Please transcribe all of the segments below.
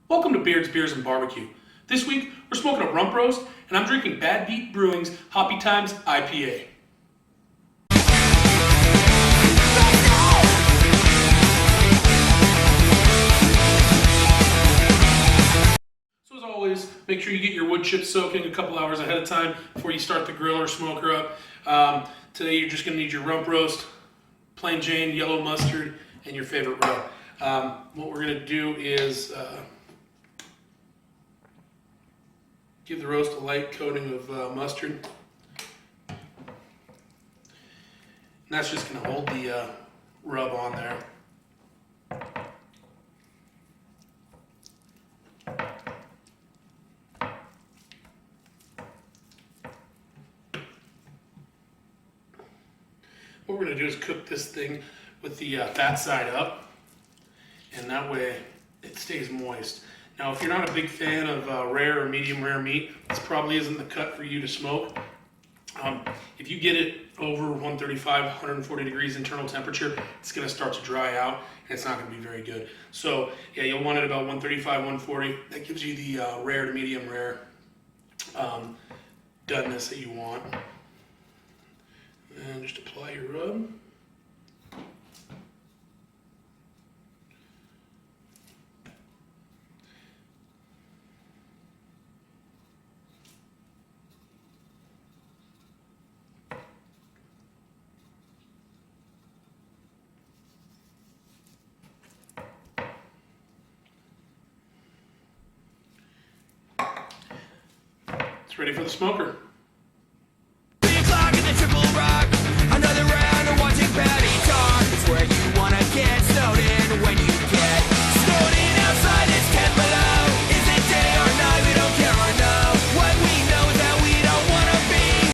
Welcome to Beards, Beers, and Barbecue. This week, we're smoking a rump roast, and I'm drinking Bad Beat Brewing's Hoppy Times IPA. So as always, make sure you get your wood chips soaking a couple hours ahead of time before you start the grill or smoker up. Today you're just going to need your rump roast, plain Jane, yellow mustard, and your favorite rub. What we're going to do is give the roast a light coating of mustard. And that's just going to hold the rub on there. What we're going to do is cook this thing with the fat side up, and that way it stays moist. Now, if you're not a big fan of rare or medium rare meat, this probably isn't the cut for you to smoke. If you get it over 135, 140 degrees internal temperature, it's going to start to dry out, and it's not going to be very good. So, yeah, you'll want it about 135, 140. That gives you the rare to medium rare doneness that you want. And just apply your rub. It's ready for the smoker.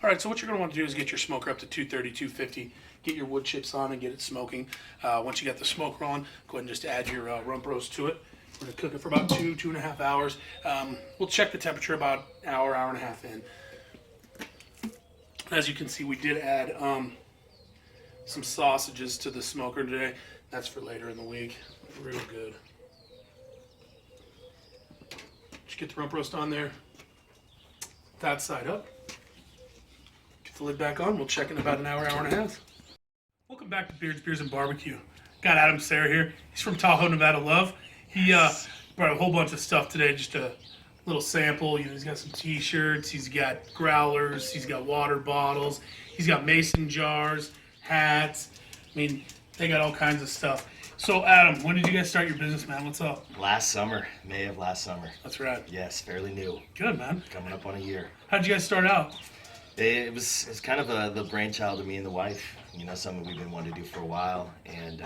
Alright, so what you're going to want to do is get your smoker up to 230, 250, get your wood chips on and get it smoking. Once you get the smoker on, go ahead and just add your rump roast to it. We're going to cook it for about 2.5 hours. We'll check the temperature about an hour, hour and a half in. As you can see, we did add some sausages to the smoker today. That's for later in the week. Real good. Just get the rump roast on there. That side up. Get the lid back on. We'll check in about an hour, hour and a half. Welcome back to Beards, Beers, and Barbecue. Got Adam Sayre here. He's from Tahoe, Nevada Love. He brought a whole bunch of stuff today, just a little sample. You know, he's got some t-shirts, he's got growlers, he's got water bottles, he's got mason jars, hats. I mean, they got all kinds of stuff. So, Adam, when did you guys start your business, man? What's up? Last summer, May of last summer. That's right. Yes, fairly new. Good, man. Coming up on a year. How'd you guys start out? It's kind of the brainchild of me and the wife. You know, something we've been wanting to do for a while, and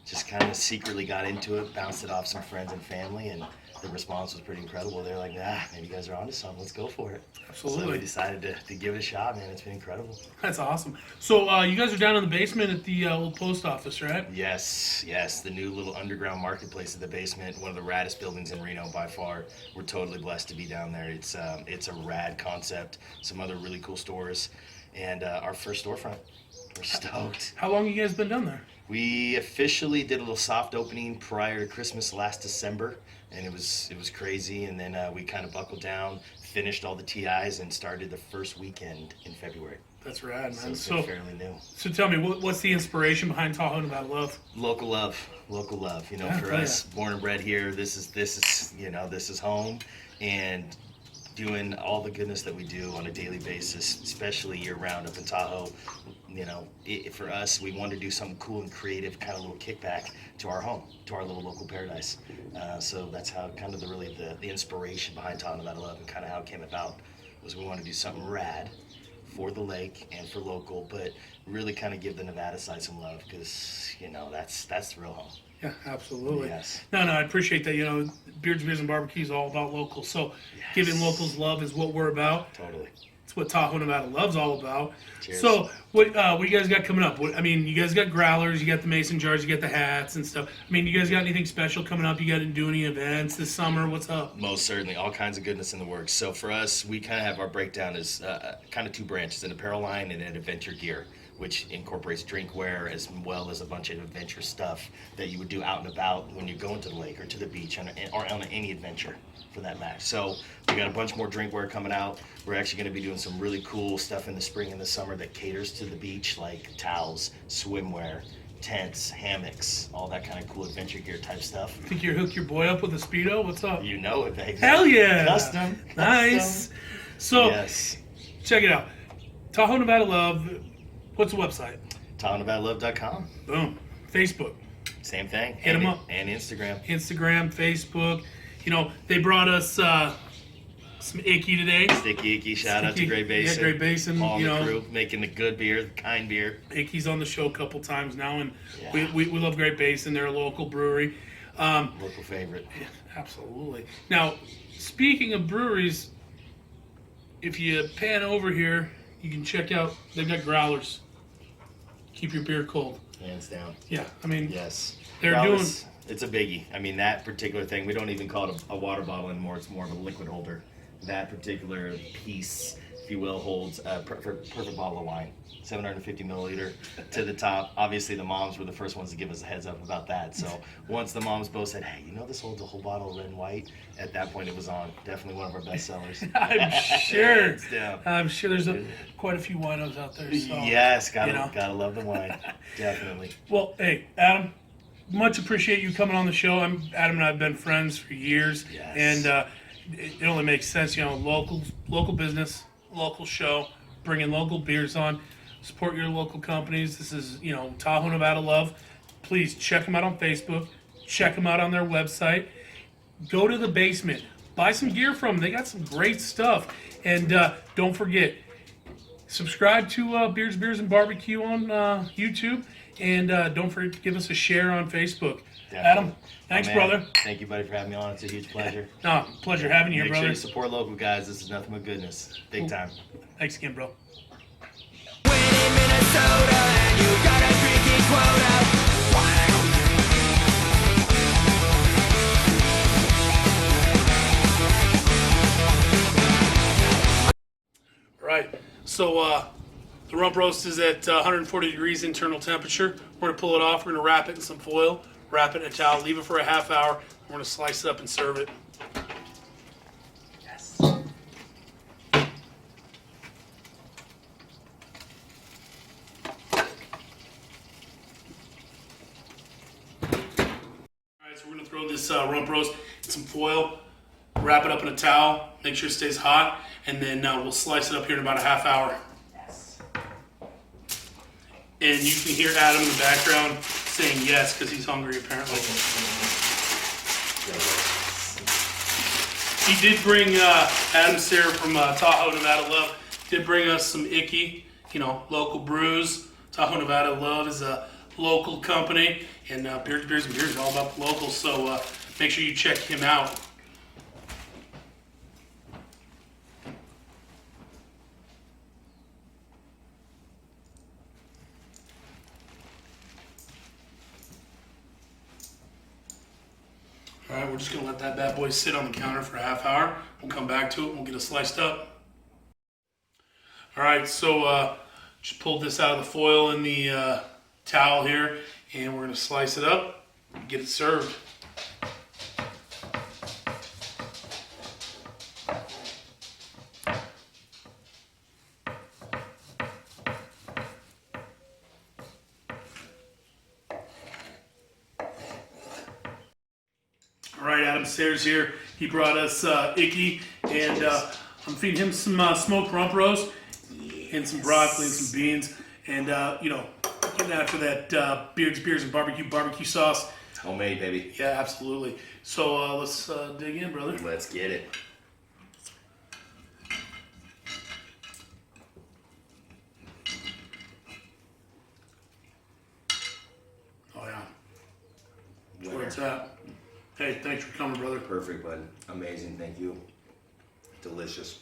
just kind of secretly got into it, bounced it off some friends and family, and the response was pretty incredible. They're like, maybe you guys are onto something. Let's go for it. Absolutely. So we decided to give it a shot, man. It's been incredible. That's awesome. So you guys are down in the basement at the old post office, right? Yes. The new little underground marketplace in the basement, one of the raddest buildings in Reno by far. We're totally blessed to be down there. It's a rad concept, some other really cool stores, and our first storefront. We're stoked. How long have you guys been down there? We officially did a little soft opening prior to Christmas last December, and it was crazy. And then we kind of buckled down, finished all the TIs, and started the first weekend in February. That's rad, man. So it's been fairly new. So tell me, what's the inspiration behind Tahoe, Nevada Love? Local love. You know, for us, born and bred here, this is home, and doing all the goodness that we do on a daily basis, especially year-round up in Tahoe. You know, for us, we wanted to do something cool and creative, kind of a little kickback to our home, to our little local paradise. So that's how kind of the inspiration behind Tahoe, Nevada Love, and kind of how it came about, was we wanted to do something rad for the lake and for local, but really kind of give the Nevada side some love, because, you know, that's the real home. Yeah, absolutely. Yes. No, I appreciate that. You know, Beards, Beers, and Barbecue is all about local. So giving locals love is what we're about. Totally. It's what Tahoe, Nevada Love's all about. Cheers. So what you guys got coming up? You guys got growlers, you got the mason jars, you got the hats and stuff. I mean, you guys got anything special coming up? You got to do any events this summer? What's up? Most certainly. All kinds of goodness in the works. So for us, we kind of have our breakdown as kind of two branches, an apparel line and an adventure gear. which incorporates drinkware as well as a bunch of adventure stuff that you would do out and about when you're going to the lake or to the beach or on any adventure for that matter. So we got a bunch more drinkware coming out. We're actually going to be doing some really cool stuff in the spring and the summer that caters to the beach, like towels, swimwear, tents, hammocks, all that kind of cool adventure gear type stuff. Think you hook your boy up with a Speedo? What's up? You know it, baby. Hell yeah! Custom. Nice. So, yes. Check it out. Tahoe, Nevada Love. What's the website? TahoeNevadaLove.com. Boom. Facebook. Same thing. Hit them up. And Instagram. Instagram, Facebook. You know, they brought us some Icky today. Sticky Icky. Shout out to Great Basin. Yeah, Great Basin. All the crew making the good beer, the kind beer. Icky's on the show a couple times now, and we love Great Basin. They're a local brewery. Local favorite. Yeah, absolutely. Now, speaking of breweries, if you pan over here, you can check out, they've got growlers. Keep your beer cold. Hands down. Yeah, I mean, yes. they're Growlers, it's a biggie. I mean, that particular thing, we don't even call it a water bottle anymore. It's more of a liquid holder. That particular piece, if you will, holds a perfect bottle of wine. 750 milliliter to the top. Obviously, the moms were the first ones to give us a heads up about that. So once the moms both said, hey, you know this holds a whole bottle of red and white, at that point it was on. Definitely one of our best sellers. I'm sure. Yeah. I'm sure there's quite a few winos out there. So, yes, gotta love the wine. Definitely. Well, hey, Adam, much appreciate you coming on the show. Adam and I have been friends for years. Yes. And it only makes sense, you know, local business, local show, bringing local beers on. Support your local companies. This is, you know, Tahoe, Nevada Love. Please check them out on Facebook. Check them out on their website. Go to the basement. Buy some gear from them. They got some great stuff. And don't forget, subscribe to Beers, and Barbecue on YouTube. And don't forget to give us a share on Facebook. Definitely. Adam, thanks, brother. Thank you, buddy, for having me on. It's a huge pleasure. No, pleasure having you here, Make brother. sure you support local guys. This is nothing but goodness. Big time. Thanks again, bro. In Minnesota, and you got a drinking quota. Right. So the rump roast is at 140 degrees internal temperature. We're gonna pull it off. We're gonna wrap it in some foil, wrap it in a towel, leave it for a half hour. We're gonna slice it up and serve it. Yes. Alright, so we're going to throw this rump roast in some foil, wrap it up in a towel, make sure it stays hot, and then we'll slice it up here in about a half hour. Yes. And you can hear Adam in the background saying yes because he's hungry apparently. He did bring, Adam Sayre from Tahoe, Nevada Love, did bring us some Icky, you know, local brews. Tahoe, Nevada Love is a local company, and Beers and Beers is all about the locals, so make sure you check him out. All right, we're just gonna let that bad boy sit on the counter for a half hour. We'll come back to it and we'll get it sliced up. All right, so just pulled this out of the foil in the towel here, and we're gonna slice it up and get it served. All right, Adam Sayre's here. He brought us Icky, and I'm feeding him some smoked rump roast and some broccoli and some beans, and you know, getting after that Beers and barbecue sauce. Homemade, baby. Yeah, absolutely. So let's dig in, brother. Let's get it. Oh yeah, that's where it's at. Hey, thanks for coming, brother. Perfect, bud. Amazing. Thank you. Delicious.